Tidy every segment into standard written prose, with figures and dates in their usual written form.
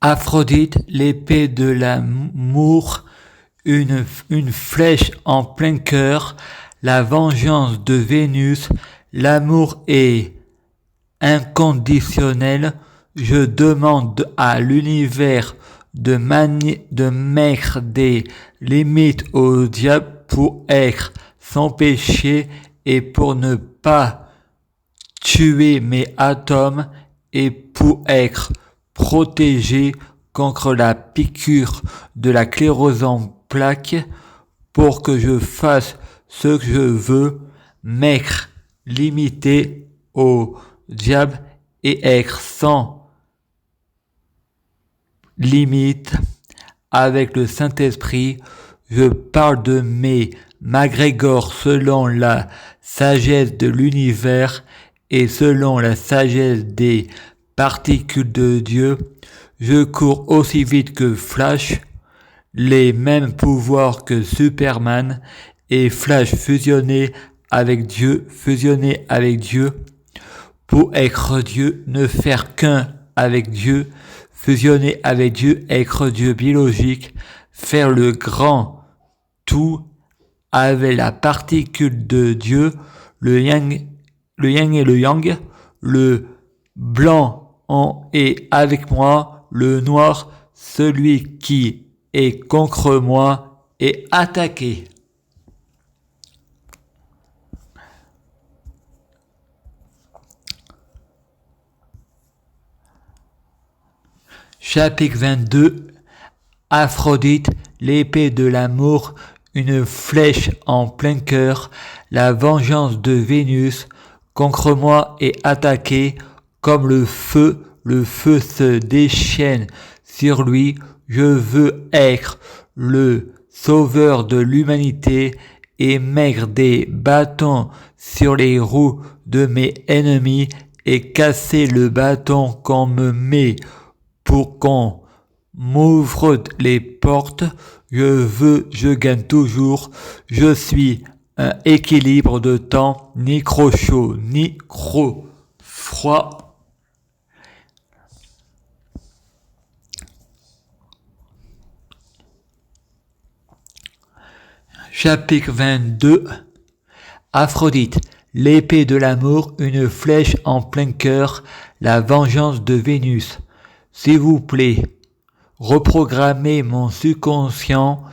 Aphrodite, l'épée de l'amour, une flèche en plein cœur, la vengeance de Vénus, l'amour est inconditionnel. Je demande à l'univers de mettre des limites au diable pour être sans péché et pour ne pas tuer mes atomes et pour être protégé contre la piqûre de la sclérose en plaques pour que je fasse ce que je veux, m'être limité au diable et être sans limite avec le Saint-Esprit. Je parle de mes McGregor selon la sagesse de l'univers et selon la sagesse des particules de Dieu. Je cours aussi vite que Flash, les mêmes pouvoirs que Superman, et Flash fusionné avec Dieu, pour être Dieu, ne faire qu'un avec Dieu, fusionner avec Dieu, être Dieu biologique, faire le grand tout avec la particule de Dieu, le yin et le yang, le blanc est avec moi, le noir, celui qui est contre moi, est attaqué. Chapitre 22. Aphrodite, l'épée de l'amour, une flèche en plein cœur, la vengeance de Vénus, contre moi est attaquée comme le feu se déchaîne sur lui. Je veux être le sauveur de l'humanité et mettre des bâtons sur les roues de mes ennemis et casser le bâton qu'on me met pour qu'on m'ouvre les portes. Je gagne toujours. Je suis un équilibre de temps, ni trop chaud, ni trop froid. Chapitre 22. Aphrodite, l'épée de l'amour, une flèche en plein cœur, la vengeance de Vénus. S'il vous plaît, reprogrammez mon subconscient.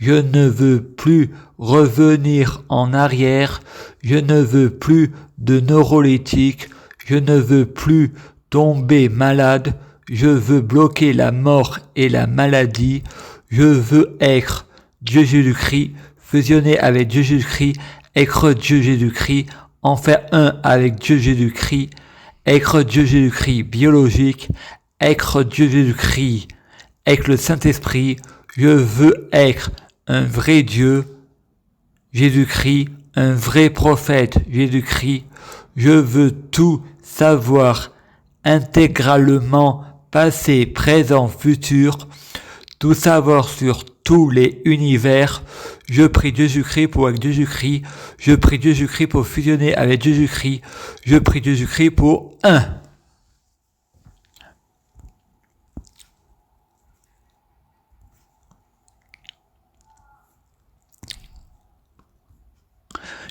Je ne veux plus revenir en arrière. Je ne veux plus de neuroleptiques. Je ne veux plus tomber malade. Je veux bloquer la mort et la maladie. Je veux être Dieu Jésus-Christ, fusionner avec Dieu Jésus-Christ, être Dieu Jésus-Christ, en faire un avec Dieu Jésus-Christ, être Dieu Jésus-Christ biologique, être Dieu Jésus-Christ avec le Saint-Esprit. Je veux être un vrai Dieu, Jésus-Christ, un vrai prophète, Jésus-Christ. Je veux tout savoir intégralement, passé, présent, futur, tout savoir sur tous les univers. Je prie Jésus-Christ pour être Jésus-Christ. Je prie Jésus-Christ pour fusionner avec Jésus-Christ. Je prie Jésus-Christ pour un.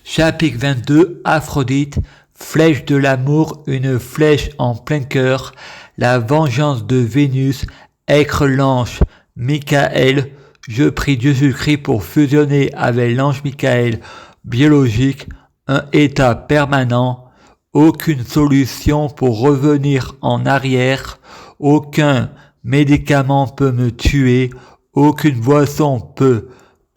Chapitre 22. Aphrodite, flèche de l'amour, une flèche en plein cœur, la vengeance de Vénus, être l'ange Michael. Je prie Jésus-Christ pour fusionner avec l'ange Michael biologique, un état permanent, aucune solution pour revenir en arrière, aucun médicament peut me tuer, aucune boisson peut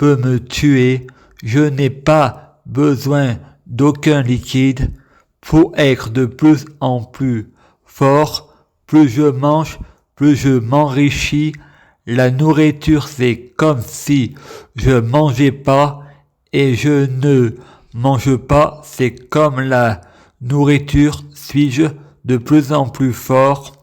me tuer, je n'ai pas besoin d'aucun liquide pour être de plus en plus fort. Plus je mange, plus je m'enrichis. La nourriture, c'est comme si je mangeais pas et je ne mange pas. C'est comme la nourriture. Suis-je de plus en plus fort?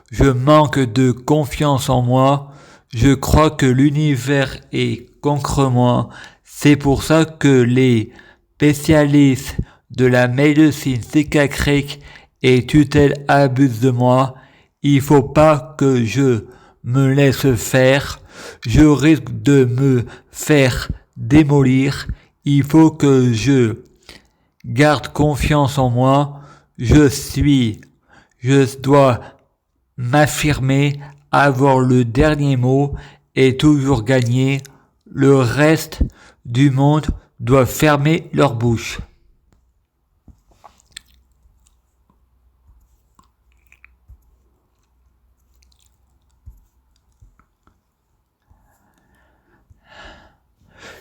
Je manque de confiance en moi. Je crois que l'univers est contre moi. C'est pour ça que les spécialistes de la médecine psychiatrique et tutelle abusent de moi. Il faut pas que je me laisse faire, je risque de me faire démolir. Il faut que je garde confiance en moi. Je dois m'affirmer, avoir le dernier mot et toujours gagner. Le reste du monde doit fermer leur bouche.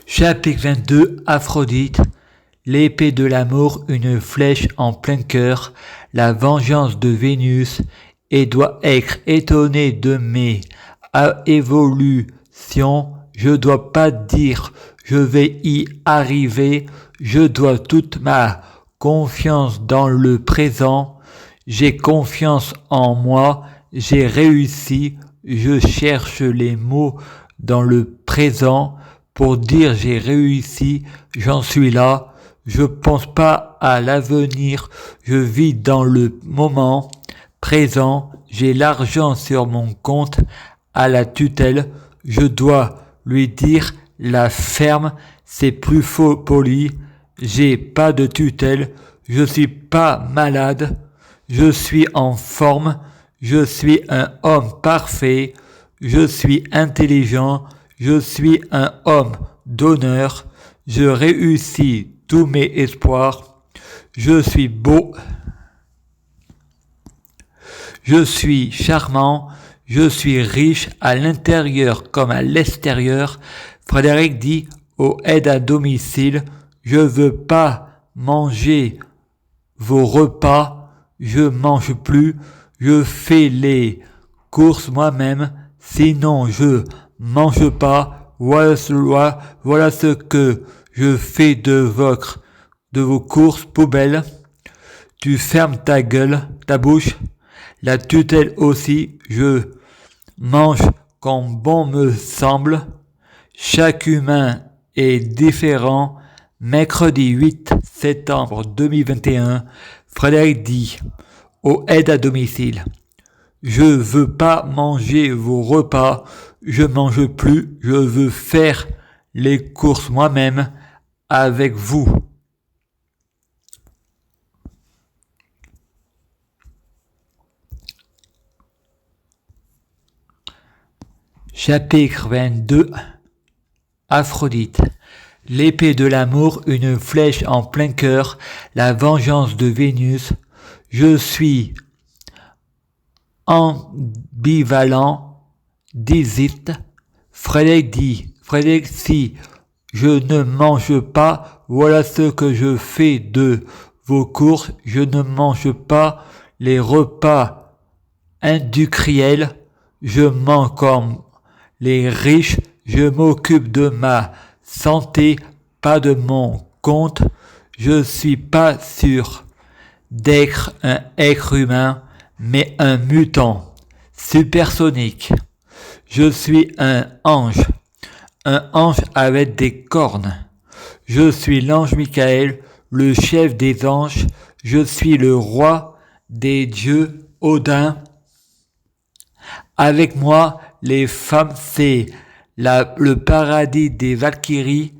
Chapitre 22, Aphrodite. L'épée de l'amour, une flèche en plein cœur, la vengeance de Vénus, et doit être étonné de mes évolutions. Je dois pas dire je vais y arriver, je dois toute ma confiance dans le présent. J'ai confiance en moi, j'ai réussi, je cherche les mots dans le présent pour dire j'ai réussi, j'en suis là. Je pense pas à l'avenir, je vis dans le moment présent, j'ai l'argent sur mon compte à la tutelle, je dois lui dire la ferme, c'est plus faux poli, j'ai pas de tutelle, je suis pas malade, je suis en forme, je suis un homme parfait, je suis intelligent, je suis un homme d'honneur, je réussis tous mes espoirs, je suis beau, je suis charmant, je suis riche à l'intérieur comme à l'extérieur. Frédéric dit aux aides à domicile, je veux pas manger vos repas, je mange plus, je fais les courses moi-même, sinon je mange pas, voilà ce que je fais de vos courses poubelles. Tu fermes ta gueule, ta bouche, la tutelle aussi, je mange comme bon me semble. Chaque humain est différent. Mercredi 8 septembre 2021, Frédéric dit aux aides à domicile, je veux pas manger vos repas, je mange plus, je veux faire les courses moi-même avec vous. Chapitre 22, Aphrodite. L'épée de l'amour, une flèche en plein cœur, la vengeance de Vénus. Je suis ambivalent, disait Frédéric, si je ne mange pas, voilà ce que je fais de vos courses, je ne mange pas les repas industriels, je mange comme les riches, je m'occupe de ma santé, pas de mon compte, je suis pas sûr d'être un être humain, mais un mutant, supersonique. Je suis un ange avec des cornes. Je suis l'ange Michael, le chef des anges, je suis le roi des dieux, Odin. Avec moi, les femmes, c'est le paradis des Valkyries.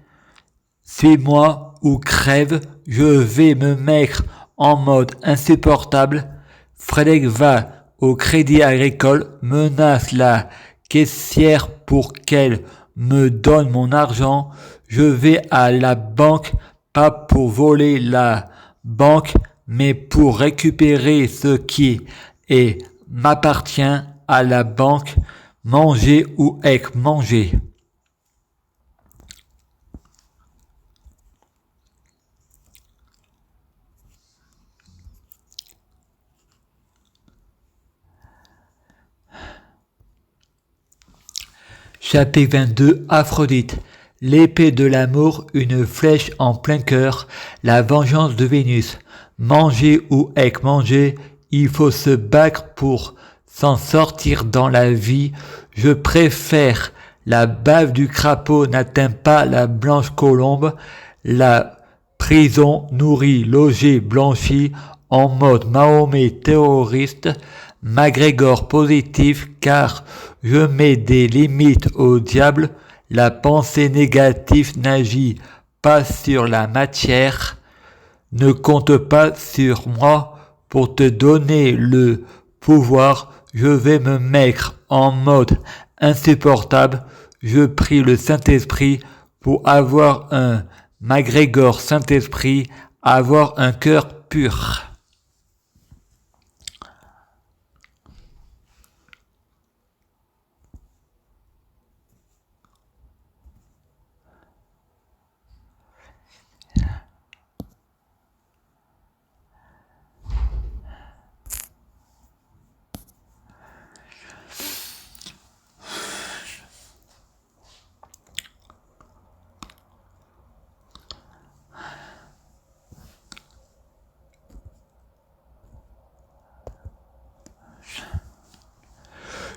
Suis-moi ou crève, je vais me mettre en mode insupportable. Frédéric va au Crédit Agricole, menace la caissière pour qu'elle me donne mon argent. Je vais à la banque, pas pour voler la banque, mais pour récupérer ce qui m'appartient à la banque, manger ou être mangé. Chapitre 22, Aphrodite. L'épée de l'amour, une flèche en plein cœur, la vengeance de Vénus. Manger ou être mangé, il faut se battre pour s'en sortir dans la vie. Je préfère la bave du crapaud n'atteint pas la blanche colombe. La prison nourrit, logé, blanchi, en mode Mahomet terroriste. McGregor positif car je mets des limites au diable. La pensée négative n'agit pas sur la matière. Ne compte pas sur moi pour te donner le pouvoir. Je vais me mettre en mode insupportable. Je prie le Saint-Esprit pour avoir un McGregor Saint-Esprit, avoir un cœur pur.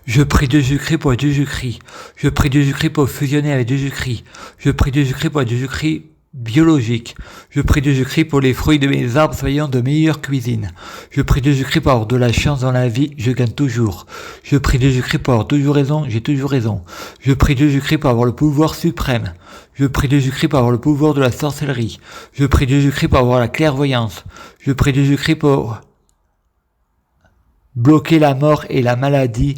Je prie Jésus-Christ pour Jésus-Christ. Je prie Jésus-Christ pour fusionner avec Jésus-Christ. Je prie Jésus-Christ pour Jésus-Christ biologique. Je prie Jésus-Christ pour les fruits de mes arbres soyant de meilleure cuisine. Je prie Jésus-Christ pour avoir de la chance dans la vie, je gagne toujours. Je prie Jésus-Christ pour avoir toujours raison, j'ai toujours raison. Je prie Jésus-Christ pour avoir le pouvoir suprême. Je prie Jésus-Christ pour avoir le pouvoir de la sorcellerie. Je prie Jésus-Christ pour avoir la clairvoyance. Je prie Jésus-Christ pour bloquer la mort et la maladie.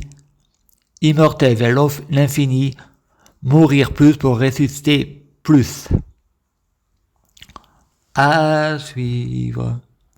Immortel vers l'infini, mourir plus pour ressusciter plus. À suivre.